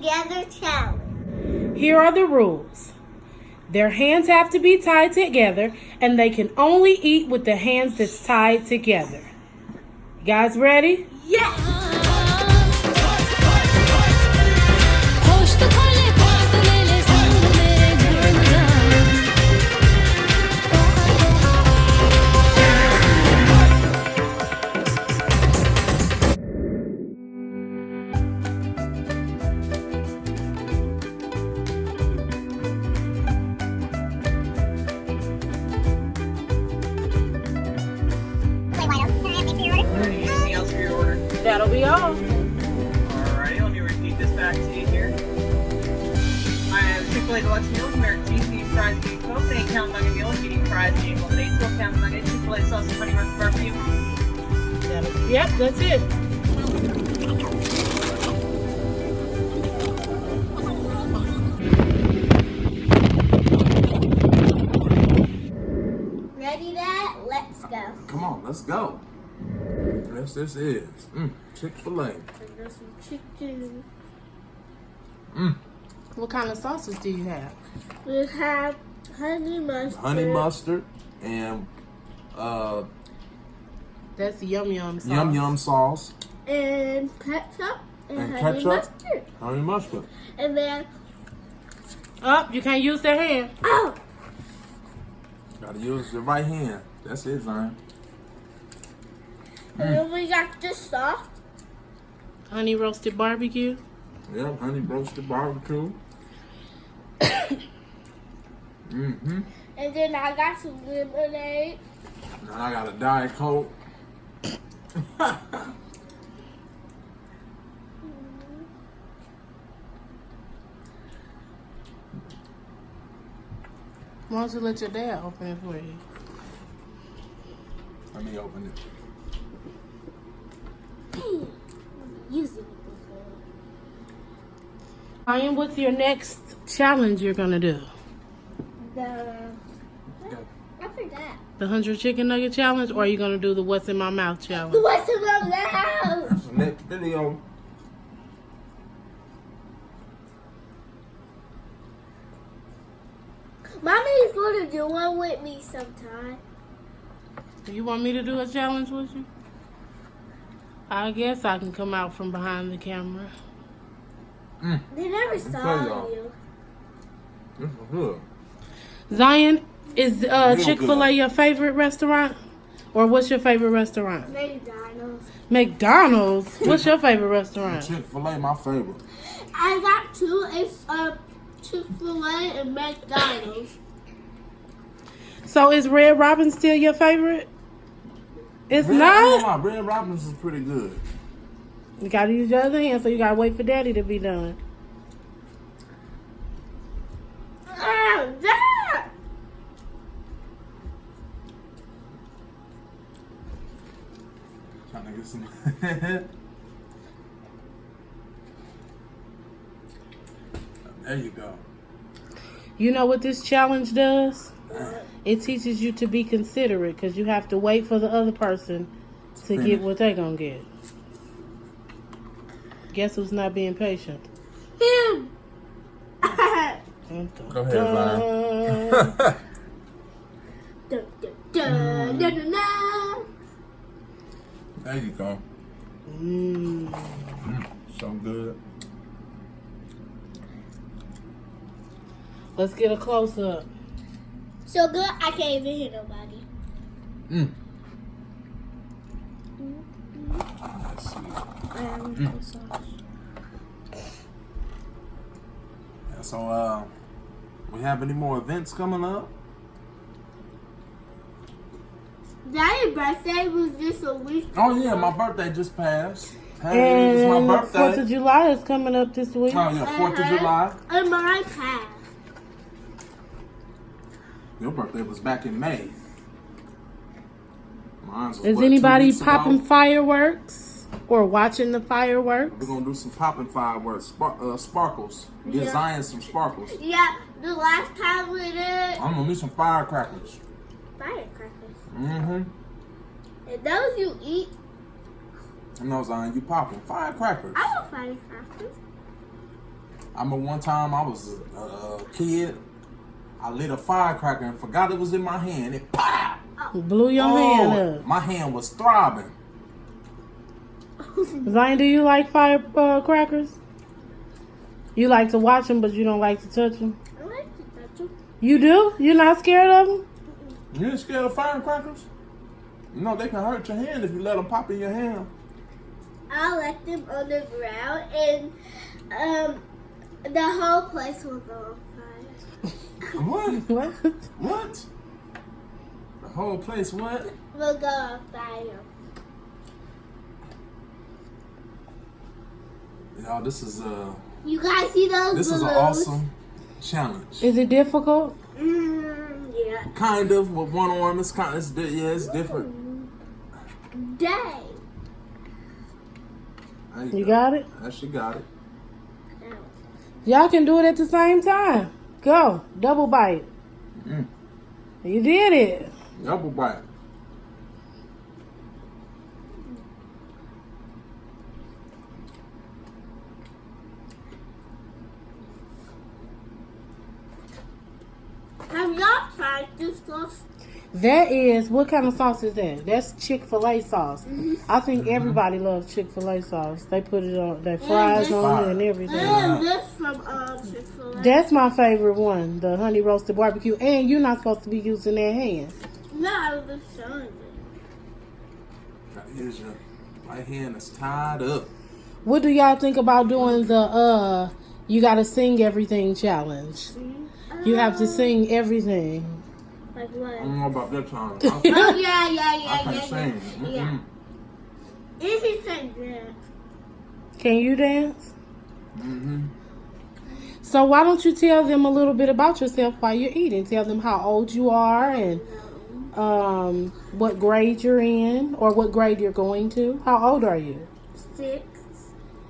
together challenge. Here are the rules. Their hands have to be tied together, and they can only eat with the hands that's tied together. You guys ready? Yes! Anything else for your order? That'll be all. Alrighty, let me repeat this back to you here. I have Chick Fila Deluxe Meal with American cheese, medium fries, medium coke, an 8-count nugget meal with medium fries, medium lemonade, 12-count nugget, Chick Fila sauce, and honey mustard barbecue. Yep, that's it. Ready, Dad? Let's go. Come on, let's go. Yes, this is Chick Fila. There's some chicken. What kind of sauces do you have? We have honey mustard. Honey mustard and That's yum yum sauce. yum yum sauce And ketchup. And honey ketchup. mustard. Honey mustard. And then, Oh, you can't use their hand. oh! Gotta use your right hand. That's it, Zion. And then we got this sauce. Honey roasted barbecue. Yep, honey roasted barbecue. And then I got some lemonade. Now I got a Diet Coke. Why don't you let your dad open it for you? Let me open it. Use it with Ryan, what's your next challenge you're gonna do? this. I forgot. The 100 chicken nugget challenge, or are you gonna do the what's in my mouth challenge? What's in my mouth? That's the next video. Mommy's gonna do one with me sometime. You want me to do a challenge with you? I guess I can come out from behind the camera. They never tell saw y'all. you. This is good. Zion, is Real Chick-fil-A good. your favorite restaurant? Or what's your favorite restaurant? McDonald's. McDonald's? What's your favorite restaurant? Chick Fila, my favorite. I got two. It's Chick-fil-A and McDonald's. So is Red Robin still your favorite? It's not? My Red Robin's is pretty good. You gotta use your other hand, so you gotta wait for Daddy to be done. Oh, Dad! Trying to get some. There you go. You know what this challenge does? It teaches you to be considerate, because you have to wait for the other person to get what they're gonna get. Guess who's not being patient? Him! Go ahead, Zion. Dun, dun, dun, dun, dun, dun. There you go. So good. Let's get a close up. So good, I can't even hear nobody. Let's see. Yeah, so, we have any more events coming up? Daddy's birthday was just a week. Oh yeah, my birthday just passed. Hey, it's my And birthday. 4th of July is coming up this week. Oh yeah, 4th of July. And my past. Your birthday was back in May. Mine's was, Is what, 2 anybody weeks ago? popping fireworks or watching the fireworks? We're gonna do some popping fireworks, sparkles. Get Yeah. Zion some sparkles. Yeah, the last time we did I'm gonna need some firecrackers. firecrackers. Mm-hmm. And those you eat, I know, Zion, you popping firecrackers. I want firecrackers. I remember one time I was a kid. I lit a firecracker and forgot it was in my hand. It pow! Blew your hand up. My hand was throbbing. Zion, do you like firecrackers? You like to watch them, but you don't like to touch them? I like to touch them. You do? You're not scared of them? You ain't scared of firecrackers? You know they can hurt your hand if you let them pop in your hand. I let them on the ground, and the whole place will go on fire. What? What? What? The whole place what? Will go on fire. Y'all, this is You guys see those this is balloons? an awesome challenge. Is it difficult? Yeah. Kind of with one arm. It's it's different. Dang. There You got it? She got it. Y'all can do it at the same time. Go. Double bite. Mm. You did it. Double bite. Have y'all tried this sauce? That is, what kind of sauce is that? That's Chick Fila sauce. I think everybody loves Chick Fila sauce. They put it on, they fries on it and everything. And this from Chick Fila. That's my favorite one, the honey roasted barbecue. And you're not supposed to be using that hand. No, I was just showing it. Here's your right hand is tied up. What do y'all think about doing the you gotta sing everything challenge? You have to sing everything. Like what? I don't know about that time. Oh, yeah, I can't sing. Yeah. If you can dance. Can you dance? Mm-hmm. So why don't you tell them a little bit about yourself while you're eating? Tell them how old you are and what grade you're in or what grade you're going to. How old are you? 6.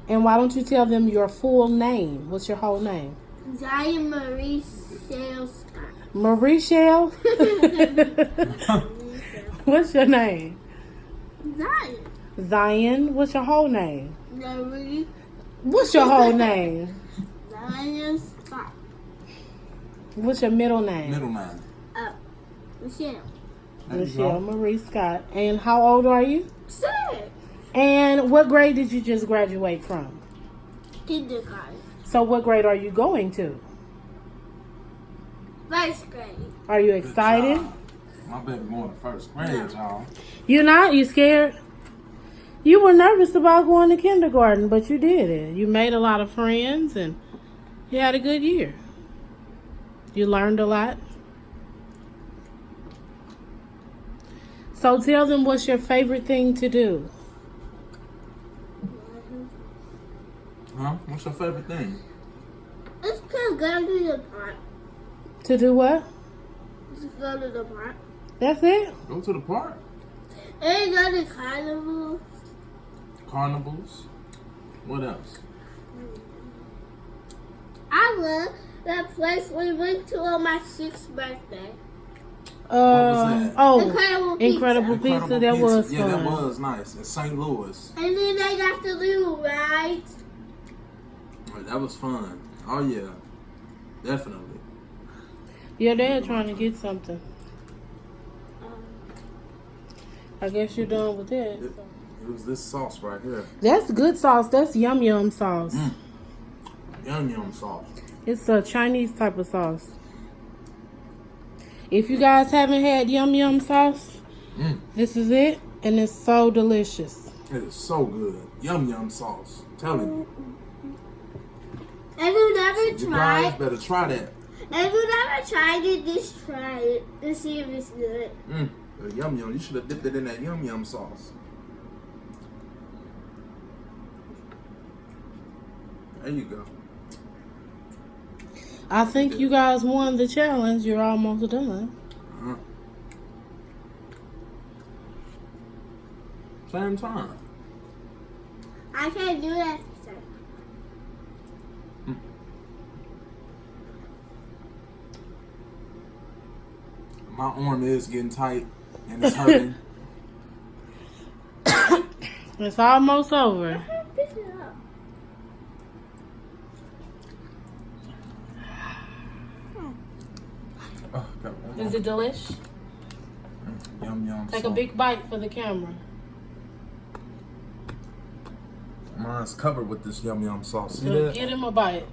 And why don't you tell them your full name? What's your whole name? Zion Marie Shale Scott. Marie Shell? What's your name? Zion. Zion? What's your whole name? Marie What's your whole name? Zion Scott. What's your middle name? Middle name. Michelle. There you Michelle go. Marie Scott. And how old are you? 6. And what grade did you just graduate from? Kindergarten. So what grade are you going to? 1st grade. Are you Good excited? job. My baby going to first grade, y'all. You not? You scared? You were nervous about going to kindergarten, but you did it. You made a lot of friends and you had a good year. You learned a lot. So tell them what's your favorite thing to do. Huh? What's your favorite thing? Let's go to the park. To do what? Let's go to the park. That's it? Go to the park. And go to carnival. Carnivals. What else? I love that place we went to on my 6th birthday. that? Oh, Incredible Incredible Pizza. Pizza. That was fun. Yeah, that was nice. In St. Louis. And then they got the little rides. That was fun. Oh, yeah. Definitely. Your dad trying to get something. I guess you're done with that. It was this sauce right here. That's good sauce. That's yum yum sauce. Yum yum sauce. It's a Chinese type of sauce. If you guys haven't had yum yum sauce, this is it. And it's so delicious. It is so good. Yum yum sauce. I'm telling you. If you never You tried, guys better try that. if you never tried it, just try it to see if it's good. The yum yum. You should have dipped it in that yum yum sauce. There you go. I think you guys won the challenge. You're almost done. Same time. I can't do that. My arm is getting tight and it's hurting. It's almost over. Pick it up. Oh, got one more. Is it delish? Yum yum. Take a sauce. big bite for the camera. Mine's covered with this yum yum sauce. See So that? give him a bite.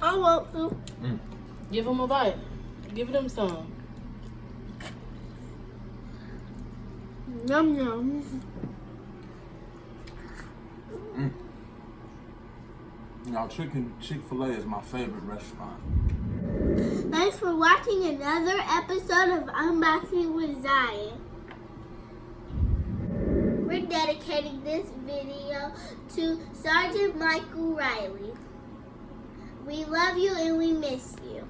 I want to. Give him a bite. Give him some. Yum yum. Y'all, Chick Fila is my favorite restaurant. Thanks for watching another episode of Unboxing with Zion. We're dedicating this video to Sergeant Michael Riley. We love you and we miss you.